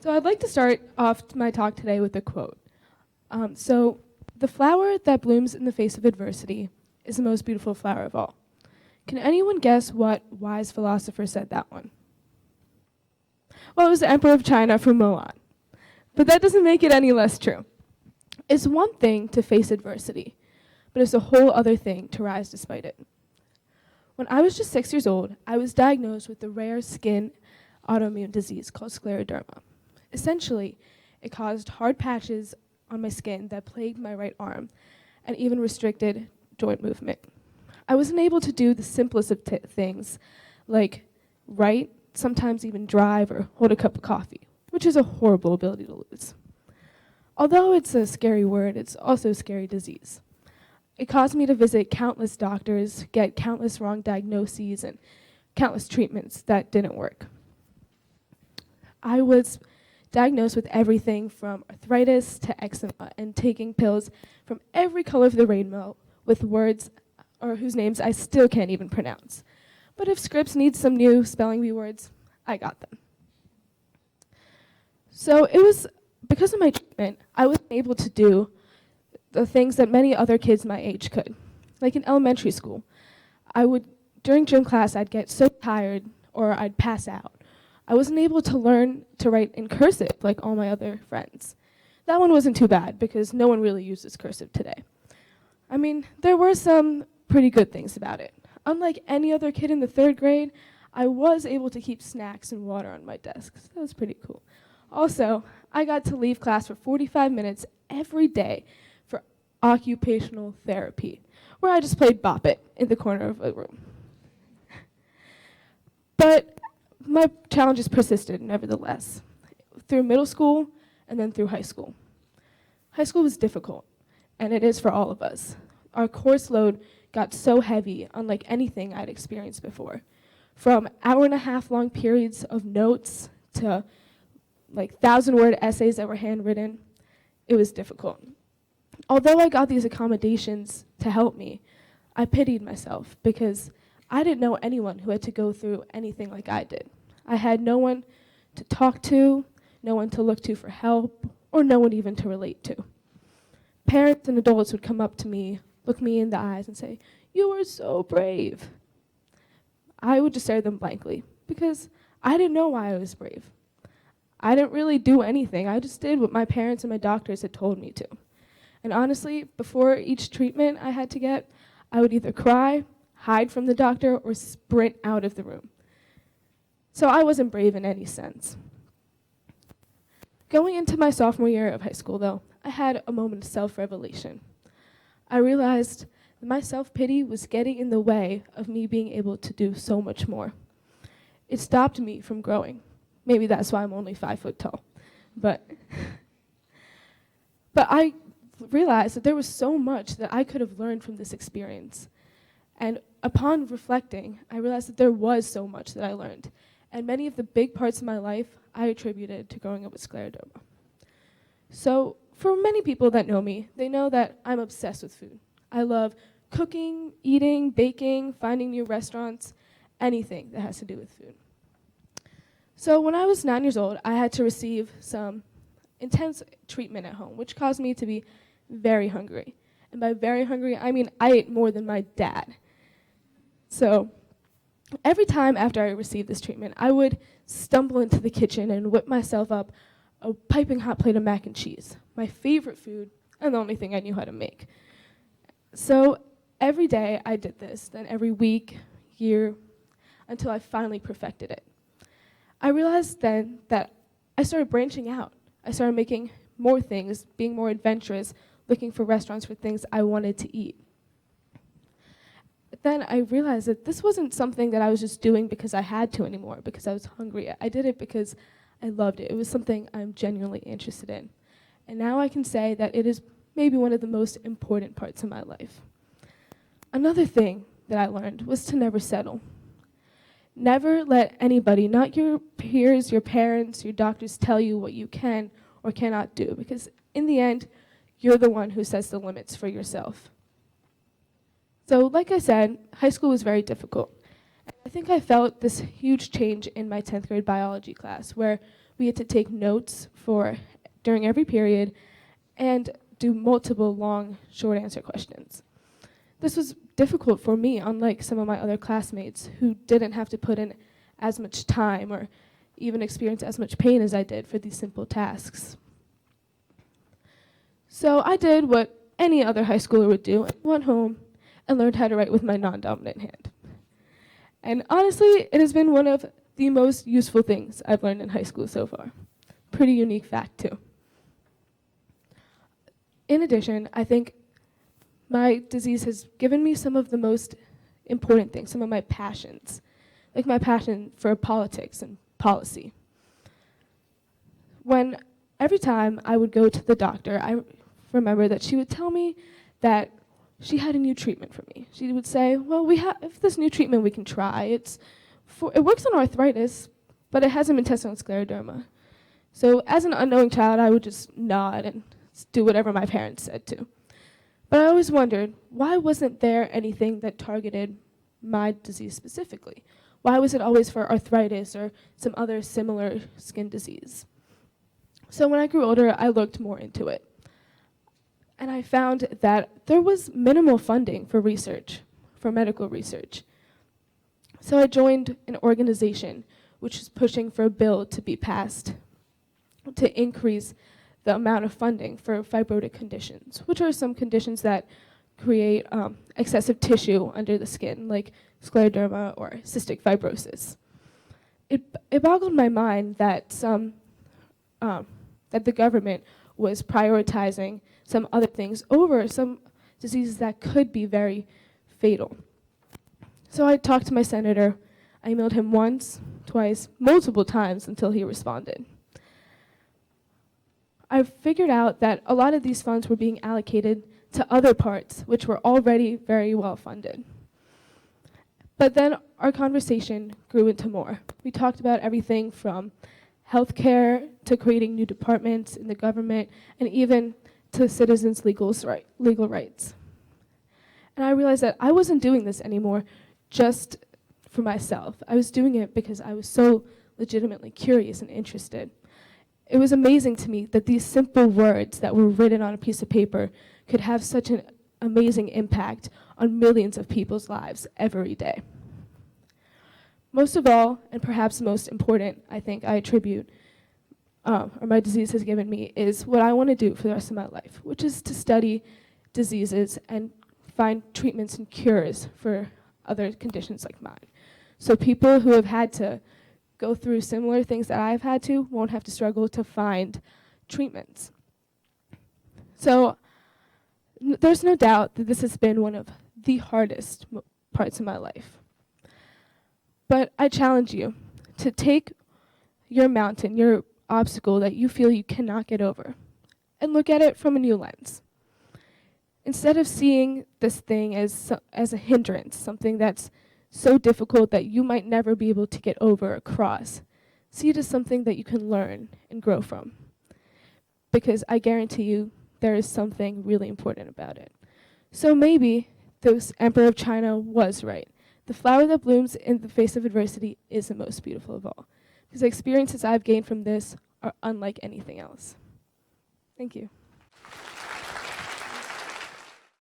So I'd like to start off my talk today with a quote. The flower that blooms in the face of adversity is the most beautiful flower of all. Can anyone guess what wise philosopher said that one? Well, it was the Emperor of China from Mulan. But that doesn't make it any less true. It's one thing to face adversity, but it's a whole other thing to rise despite it. When I was just 6 years old, I was diagnosed with a rare skin autoimmune disease called scleroderma. Essentially, it caused hard patches on my skin that plagued my right arm and even restricted joint movement. I wasn't able to do the simplest of things, like write, sometimes even drive or hold a cup of coffee, which is a horrible ability to lose. Although it's a scary word, it's also a scary disease. It caused me to visit countless doctors, get countless wrong diagnoses, and countless treatments that didn't work. I was diagnosed with everything from arthritis to eczema and taking pills from every color of the rainbow with words or whose names I still can't even pronounce. But if Scripps needs some new spelling bee words, I got them. So it was because of my treatment, I was able to do the things that many other kids my age could. Like in elementary school, during gym class, I'd get so tired or I'd pass out. I wasn't able to learn to write in cursive like all my other friends. That one wasn't too bad because no one really uses cursive today. I mean, there were some pretty good things about it. Unlike any other kid in the 3rd grade, I was able to keep snacks and water on my desk. So that was pretty cool. Also, I got to leave class for 45 minutes every day for occupational therapy, where I just played Bop It in the corner of a room. But my challenges persisted, nevertheless, through middle school and then through high school. High school was difficult, and it is for all of us. Our course load got so heavy, unlike anything I'd experienced before. From hour-and-a-half-long periods of notes to 1,000-word essays that were handwritten, it was difficult. Although I got these accommodations to help me, I pitied myself because I didn't know anyone who had to go through anything like I did. I had no one to talk to, no one to look to for help, or no one even to relate to. Parents and adults would come up to me, look me in the eyes and say, "You are so brave." I would just stare at them blankly because I didn't know why I was brave. I didn't really do anything. I just did what my parents and my doctors had told me to. And honestly, before each treatment I had to get, I would either cry, hide from the doctor, or sprint out of the room. So I wasn't brave in any sense. Going into my sophomore year of high school, though, I had a moment of self-revelation. I realized that my self-pity was getting in the way of me being able to do so much more. It stopped me from growing. Maybe that's why I'm only 5 foot tall. But I realized that there was so much that I could have learned from this experience. And upon reflecting, I realized that there was so much that I learned. And many of the big parts of my life I attributed to growing up with scleroderma. So for many people that know me, they know that I'm obsessed with food. I love cooking, eating, baking, finding new restaurants, anything that has to do with food. So when I was 9 years old, I had to receive some intense treatment at home, which caused me to be very hungry. And by very hungry, I mean I ate more than my dad. So every time after I received this treatment, I would stumble into the kitchen and whip myself up a piping hot plate of mac and cheese, my favorite food and the only thing I knew how to make. So every day I did this, then every week, year, until I finally perfected it. I realized then that I started branching out. I started making more things, being more adventurous, looking for restaurants for things I wanted to eat. But then I realized that this wasn't something that I was just doing because I had to anymore, because I was hungry. I did it because I loved it. It was something I'm genuinely interested in. And now I can say that it is maybe one of the most important parts of my life. Another thing that I learned was to never settle. Never let anybody, not your peers, your parents, your doctors, tell you what you can or cannot do, because in the end, you're the one who sets the limits for yourself. So like I said, high school was very difficult. And I think I felt this huge change in my 10th grade biology class, where We had to take notes during every period and do multiple long, short answer questions. This was difficult for me, unlike some of my other classmates who didn't have to put in as much time or even experience as much pain as I did for these simple tasks. So I did what any other high schooler would do, and went home and learned how to write with my non-dominant hand. And honestly, it has been one of the most useful things I've learned in high school so far. Pretty unique fact, too. In addition, I think my disease has given me some of the most important things, some of my passions, like my passion for politics and policy. Every time I would go to the doctor, I remember that she would tell me that she had a new treatment for me. She would say, well, if this new treatment we can try. It works on arthritis, but it hasn't been tested on scleroderma. So as an unknowing child, I would just nod and do whatever my parents said to. But I always wondered, why wasn't there anything that targeted my disease specifically? Why was it always for arthritis or some other similar skin disease? So when I grew older, I looked more into it. And I found that there was minimal funding for research, for medical research. So I joined an organization which is pushing for a bill to be passed to increase the amount of funding for fibrotic conditions, which are some conditions that create excessive tissue under the skin, like scleroderma or cystic fibrosis. It boggled my mind that that the government was prioritizing some other things over some diseases that could be very fatal. So I talked to my senator. I emailed him once, twice, multiple times until he responded. I figured out that a lot of these funds were being allocated to other parts, which were already very well funded. But then our conversation grew into more. We talked about everything from healthcare to creating new departments in the government, and even to citizens' legal rights. And I realized that I wasn't doing this anymore just for myself. I was doing it because I was so legitimately curious and interested. It was amazing to me that these simple words that were written on a piece of paper could have such an amazing impact on millions of people's lives every day. Most of all, and perhaps most important, I think I attribute, or my disease has given me, is what I want to do for the rest of my life, which is to study diseases and find treatments and cures for other conditions like mine. So people who have had to go through similar things that I've had to won't have to struggle to find treatments. So there's no doubt that this has been one of the hardest parts of my life. But I challenge you to take your mountain, your obstacle that you feel you cannot get over, and look at it from a new lens. Instead of seeing this thing as a hindrance, something that's so difficult that you might never be able to get over or cross, see it as something that you can learn and grow from. Because I guarantee you, there is something really important about it. So maybe the Emperor of China was right. The flower that blooms in the face of adversity is the most beautiful of all. Because the experiences I've gained from this are unlike anything else. Thank you.